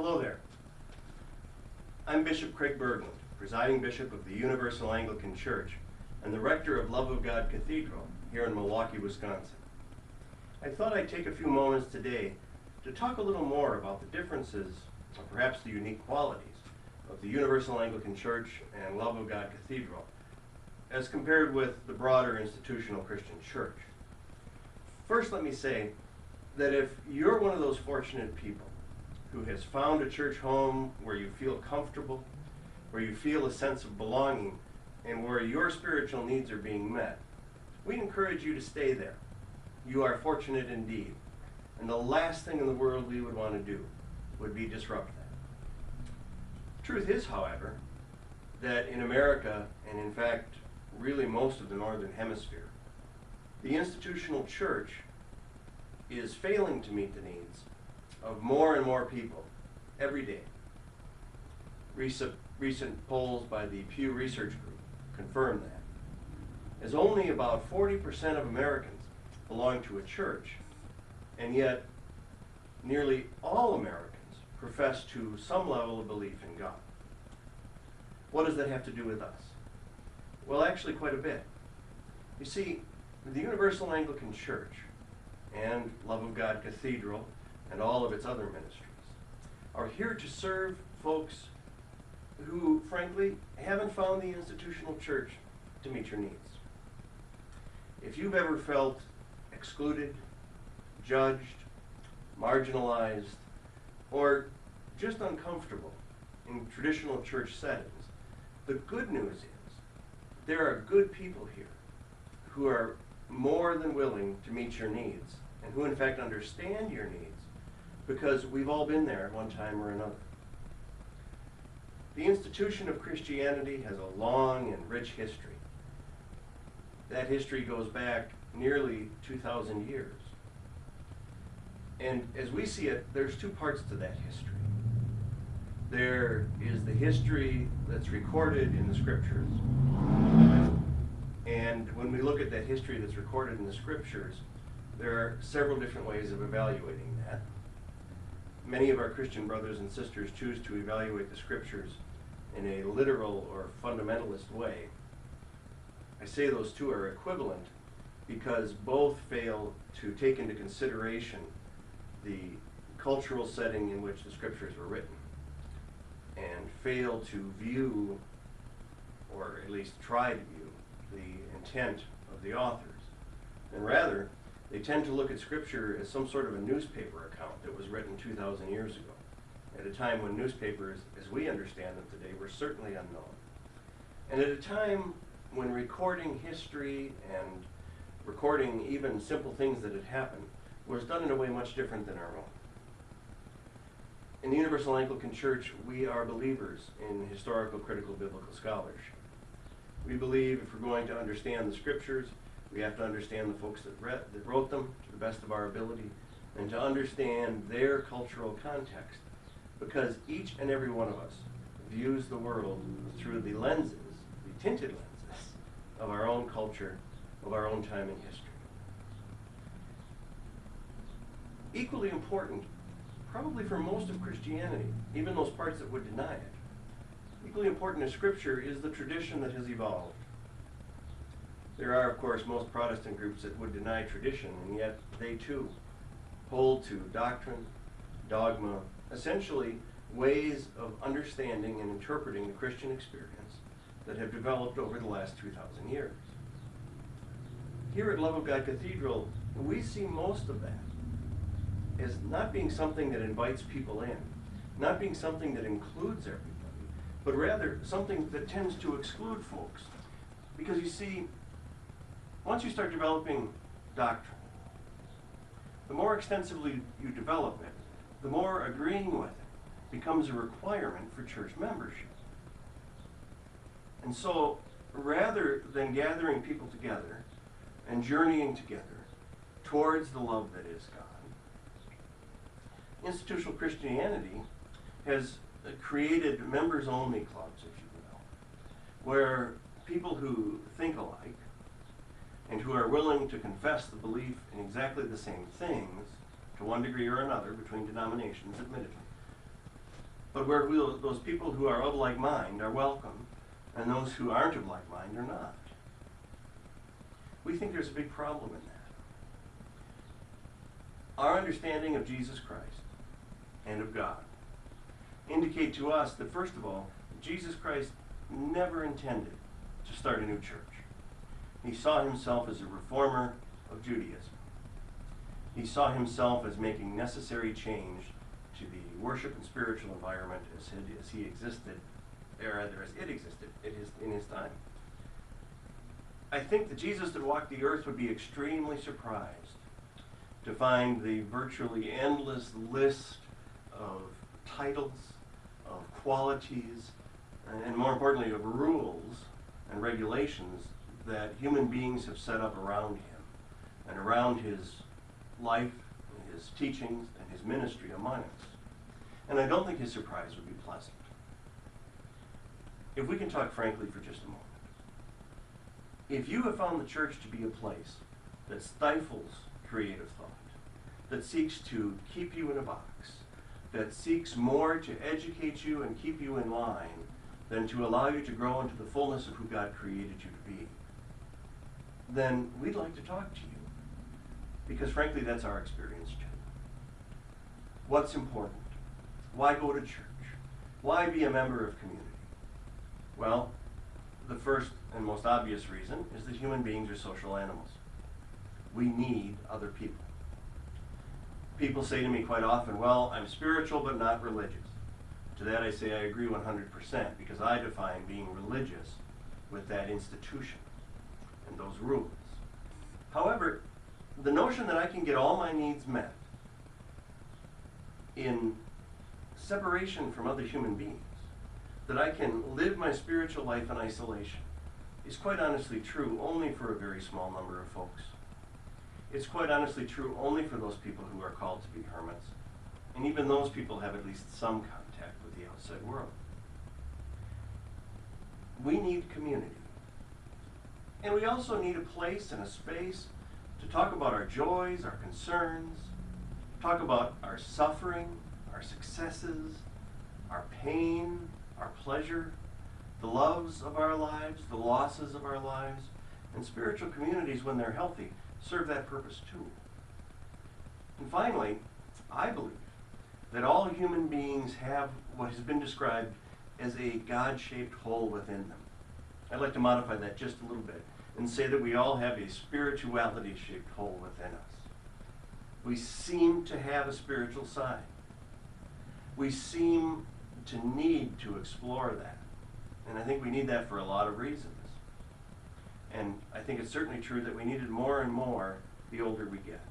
Hello there. I'm Bishop Craig Bergland, Presiding Bishop of the Universal Anglican Church and the Rector of Love of God Cathedral here in Milwaukee, Wisconsin. I thought I'd take a few moments today to talk a little more about the differences, or perhaps the unique qualities, of the Universal Anglican Church and Love of God Cathedral as compared with the broader institutional Christian church. First, let me say that if you're one of those fortunate people who has found a church home where you feel comfortable, where you feel a sense of belonging, and where your spiritual needs are being met, we encourage you to stay there. You are fortunate indeed. And the last thing in the world we would want to do would be disrupt that. Truth is, however, that in America, and in fact, really most of the Northern Hemisphere, the institutional church is failing to meet the needs of more and more people every day. Recent polls by the Pew Research Group confirm that, as only about 40% of Americans belong to a church, and yet nearly all Americans profess to some level of belief in God. What does that have to do with us? Well, actually quite a bit. You see, the Universal Anglican Church and Love of God Cathedral and all of its other ministries are here to serve folks who, frankly, haven't found the institutional church to meet your needs. If you've ever felt excluded, judged, marginalized, or just uncomfortable in traditional church settings, the good news is there are good people here who are more than willing to meet your needs and who in fact understand your needs, because we've all been there at one time or another. The institution of Christianity has a long and rich history. That history goes back nearly 2,000 years. And as we see it, there's two parts to that history. There is the history that's recorded in the scriptures. And when we look at that history that's recorded in the scriptures, there are several different ways of evaluating that. Many of our Christian brothers and sisters choose to evaluate the scriptures in a literal or fundamentalist way. I say those two are equivalent because both fail to take into consideration the cultural setting in which the scriptures were written, and fail to view, or at least try to view, the intent of the authors. And rather, they tend to look at scripture as some sort of a newspaper account that was written 2,000 years ago, at a time when newspapers, as we understand them today, were certainly unknown. And at a time when recording history and recording even simple things that had happened was done in a way much different than our own. In the Universal Anglican Church, we are believers in historical critical biblical scholarship. We believe if we're going to understand the scriptures, we have to understand the folks that wrote them to the best of our ability, and to understand their cultural context, because each and every one of us views the world through the lenses, the tinted lenses, of our own culture, of our own time in history. Equally important, probably for most of Christianity, even those parts that would deny it, equally important as Scripture is the tradition that has evolved. There are, of course, most Protestant groups that would deny tradition, and yet they too hold to doctrine, dogma, essentially ways of understanding and interpreting the Christian experience that have developed over the last 2,000 years. Here at Love of God Cathedral, we see most of that as not being something that invites people in, not being something that includes everybody, but rather something that tends to exclude folks. Because you see, once you start developing doctrine, the more extensively you develop it, the more agreeing with it becomes a requirement for church membership. And so, rather than gathering people together and journeying together towards the love that is God, institutional Christianity has created members-only clubs, if you will, where people who think alike and who are willing to confess the belief in exactly the same things, to one degree or another, between denominations, admittedly, but where those people who are of like mind are welcome, and those who aren't of like mind are not. We think there's a big problem in that. Our understanding of Jesus Christ and of God indicate to us that, first of all, Jesus Christ never intended to start a new church. He saw himself as a reformer of Judaism. He saw himself as making necessary change to the worship and spiritual environment as he existed, or rather as it existed in his time. I think the Jesus that walked the earth would be extremely surprised to find the virtually endless list of titles, of qualities, and more importantly of rules and regulations that human beings have set up around him and around his life, his teachings, and his ministry among us. And I don't think his surprise would be pleasant. If we can talk frankly for just a moment. If you have found the church to be a place that stifles creative thought, that seeks to keep you in a box, that seeks more to educate you and keep you in line than to allow you to grow into the fullness of who God created you to be, then we'd like to talk to you. Because frankly, that's our experience too. What's important? Why go to church? Why be a member of community? Well, the first and most obvious reason is that human beings are social animals. We need other people. People say to me quite often, well, I'm spiritual but not religious. To that I say I agree 100%, because I define being religious with that institution and those rules. However, the notion that I can get all my needs met in separation from other human beings, that I can live my spiritual life in isolation, is quite honestly true only for a very small number of folks. It's quite honestly true only for those people who are called to be hermits, and even those people have at least some contact with the outside world. We need community. And we also need a place and a space to talk about our joys, our concerns, talk about our suffering, our successes, our pain, our pleasure, the loves of our lives, the losses of our lives. And spiritual communities, when they're healthy, serve that purpose too. And finally, I believe that all human beings have what has been described as a God-shaped hole within them. I'd like to modify that just a little bit and say that we all have a spirituality-shaped hole within us. We seem to have a spiritual side. We seem to need to explore that. And I think we need that for a lot of reasons. And I think it's certainly true that we need it more and more the older we get.